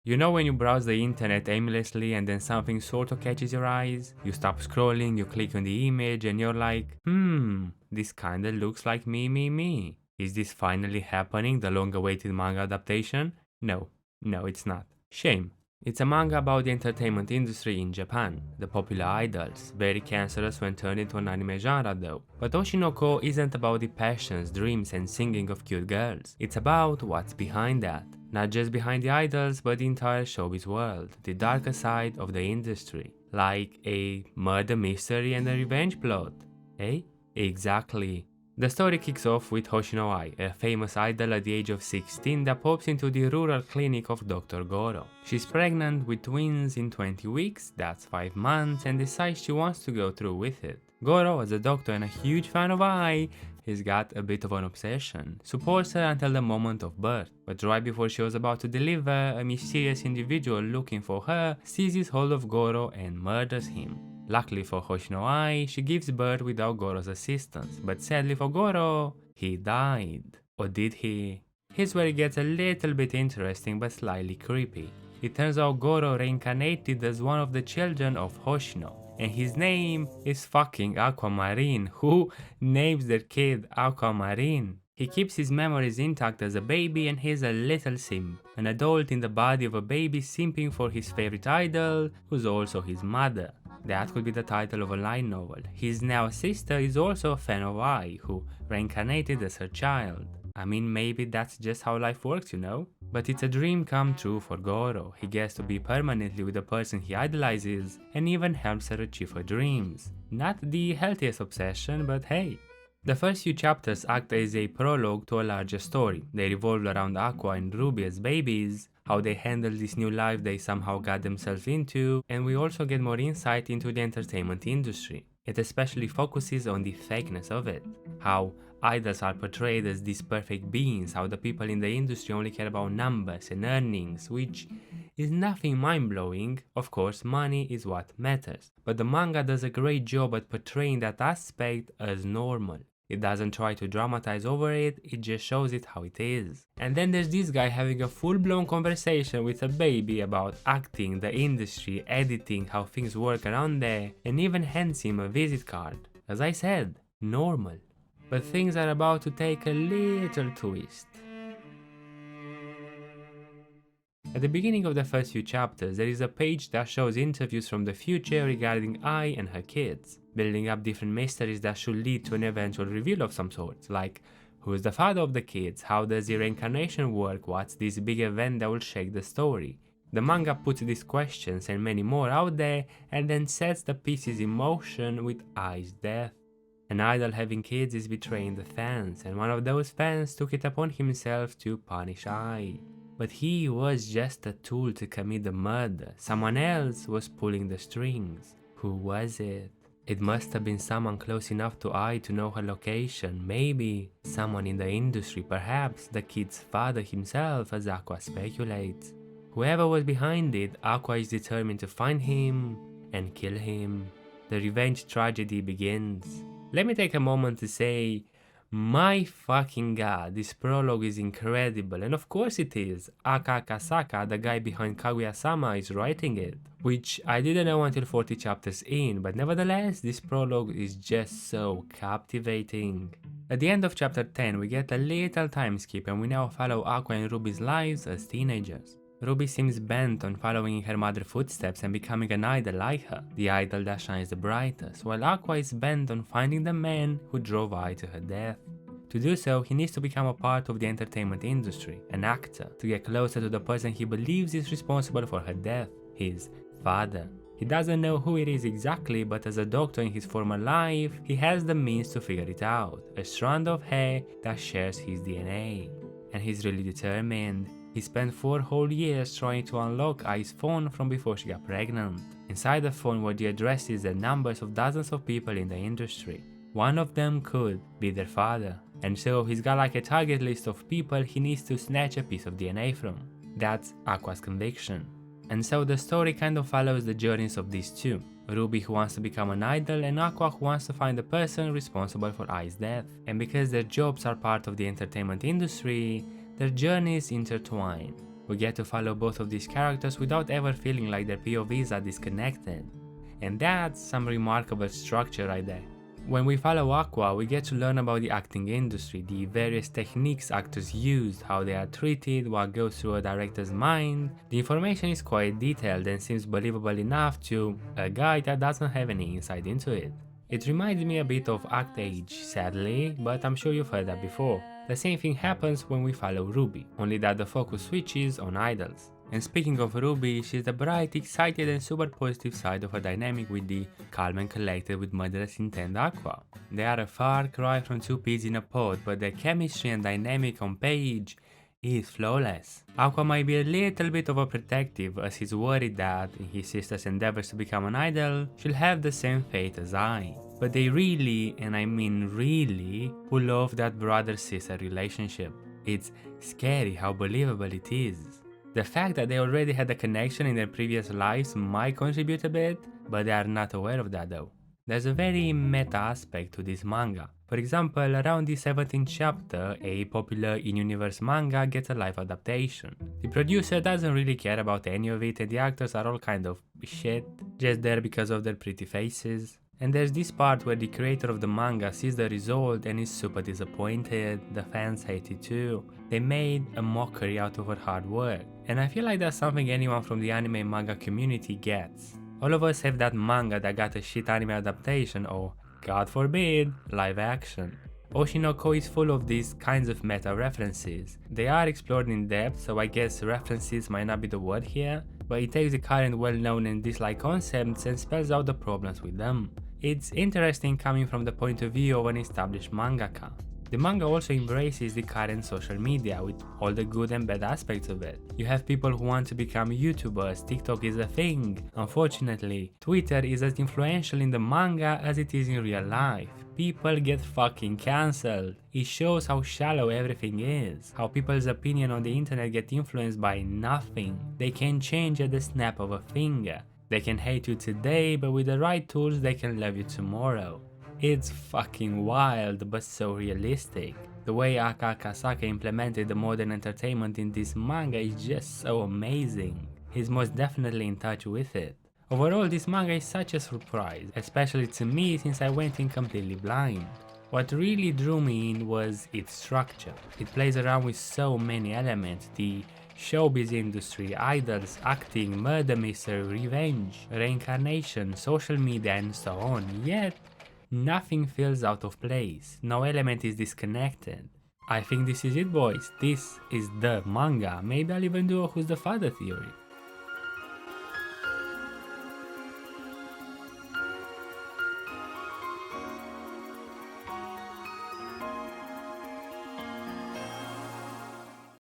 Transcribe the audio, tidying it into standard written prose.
You know when you browse the internet aimlessly and then something sort of catches your eyes? You stop scrolling, you click on the image and you're like, this kinda looks like me. Is this finally happening, the long-awaited manga adaptation? No, it's not. Shame. It's a manga about the entertainment industry in Japan, the popular idols, very cancerous when turned into an anime genre though. But Oshi no Ko isn't about the passions, dreams and singing of cute girls. It's about what's behind that. Not just behind the idols, but the entire showbiz world, the darker side of the industry. Like a murder mystery and a revenge plot. Eh? Exactly. The story kicks off with Hoshino Ai, a famous idol at the age of 16 that pops into the rural clinic of Dr. Goro. She's pregnant with twins in 20 weeks, that's 5 months, and decides she wants to go through with it. Goro, as a doctor and a huge fan of Ai, he's got a bit of an obsession, supports her until the moment of birth, but right before she was about to deliver, a mysterious individual looking for her seizes hold of Goro and murders him. Luckily for Hoshino Ai, she gives birth without Goro's assistance, but sadly for Goro, he died. Or did he? Here's where it gets a little bit interesting but slightly creepy. It turns out Goro reincarnated as one of the children of Hoshino, and his name is fucking Aquamarine. Who names their kid Aquamarine? He keeps his memories intact as a baby and he's a little simp, an adult in the body of a baby simping for his favorite idol, who's also his mother. That could be the title of a light novel. His now sister is also a fan of Ai, who reincarnated as her child. I mean, maybe that's just how life works, you know? But it's a dream come true for Goro. He gets to be permanently with the person he idolizes and even helps her achieve her dreams. Not the healthiest obsession, but hey. The first few chapters act as a prologue to a larger story. They revolve around Aqua and Ruby as babies, how they handle this new life they somehow got themselves into, and we also get more insight into the entertainment industry. It especially focuses on the fakeness of it, how idols are portrayed as these perfect beings, how the people in the industry only care about numbers and earnings, which is nothing mind-blowing. Of course, money is what matters, but the manga does a great job at portraying that aspect as normal. It doesn't try to dramatize over it, it just shows it how it is. And then there's this guy having a full-blown conversation with a baby about acting, the industry, editing, how things work around there, and even hands him a visit card. As I said, normal. But things are about to take a little twist. At the beginning of the first few chapters, there is a page that shows interviews from the future regarding Ai and her kids, building up different mysteries that should lead to an eventual reveal of some sort, like who is the father of the kids, how does the reincarnation work, what's this big event that will shake the story. The manga puts these questions and many more out there and then sets the pieces in motion with Ai's death. An idol having kids is betraying the fans, and one of those fans took it upon himself to punish Ai. But he was just a tool to commit the murder. Someone else was pulling the strings. Who was it? It must have been someone close enough to Ai to know her location. Maybe someone in the industry, perhaps the kid's father himself, as Aqua speculates. Whoever was behind it, Aqua is determined to find him and kill him. The revenge tragedy begins. Let me take a moment to say, my fucking god, this prologue is incredible, and of course it is. Aka Akasaka, the guy behind Kaguya-sama, is writing it, which I didn't know until 40 chapters in, but nevertheless, this prologue is just so captivating. At the end of chapter 10, we get a little time skip and we now follow Aqua and Ruby's lives as teenagers. Ruby seems bent on following in her mother's footsteps and becoming an idol like her, the idol that shines the brightest, while Aqua is bent on finding the man who drove Ai to her death. To do so, he needs to become a part of the entertainment industry, an actor, to get closer to the person he believes is responsible for her death, his father. He doesn't know who it is exactly, but as a doctor in his former life, he has the means to figure it out, a strand of hair that shares his DNA. And he's really determined. He spent 4 whole years trying to unlock Ai's phone from before she got pregnant. Inside the phone were the addresses and numbers of dozens of people in the industry. One of them could be their father, and so he's got like a target list of people he needs to snatch a piece of DNA from. That's Aqua's conviction. And so the story kind of follows the journeys of these two. Ruby, who wants to become an idol, and Aqua, who wants to find the person responsible for Ai's death. And because their jobs are part of the entertainment industry, their journeys intertwine. We get to follow both of these characters without ever feeling like their POVs are disconnected. And that's some remarkable structure right there. When we follow Aqua, we get to learn about the acting industry, the various techniques actors use, how they are treated, what goes through a director's mind. The information is quite detailed and seems believable enough to a guy that doesn't have any insight into it. It reminds me a bit of Act Age, sadly, but I'm sure you've heard that before. The same thing happens when we follow Ruby, only that the focus switches on idols. And speaking of Ruby, she's the bright, excited and super positive side of a dynamic with the calm and collected with murderous intent Aqua. They are a far cry from two peas in a pod, but their chemistry and dynamic on page is flawless. Aqua might be a little bit overprotective as he's worried that, in his sister's endeavors to become an idol, she'll have the same fate as I. But they really, and I mean really, pull off that brother-sister relationship. It's scary how believable it is. The fact that they already had a connection in their previous lives might contribute a bit, but they are not aware of that though. There's a very meta aspect to this manga. For example, around the 17th chapter, a popular in-universe manga gets a live adaptation. The producer doesn't really care about any of it and the actors are all kind of shit, just there because of their pretty faces. And there's this part where the creator of the manga sees the result and is super disappointed, the fans hate it too. They made a mockery out of her hard work. And I feel like that's something anyone from the anime manga community gets. All of us have that manga that got a shit anime adaptation or, God forbid, live action. Oshi no Ko is full of these kinds of meta references. They are explored in depth, so I guess references might not be the word here, but it takes the current well-known and disliked concepts and spells out the problems with them. It's interesting coming from the point of view of an established mangaka. The manga also embraces the current social media with all the good and bad aspects of it. You have people who want to become YouTubers, TikTok is a thing. Unfortunately, Twitter is as influential in the manga as it is in real life. People get fucking cancelled. It shows how shallow everything is, how people's opinion on the internet get influenced by nothing. They can change at the snap of a finger. They can hate you today, but with the right tools they can love you tomorrow. It's fucking wild, but so realistic. The way Aka Akasaka implemented the modern entertainment in this manga is just so amazing. He's most definitely in touch with it. Overall, this manga is such a surprise, especially to me since I went in completely blind. What really drew me in was its structure. It plays around with so many elements, the showbiz industry, idols, acting, murder mystery, revenge, reincarnation, social media and so on, yet nothing feels out of place, no element is disconnected. I think this is it boys, this is the manga, maybe I'll even do a Who's the Father theory.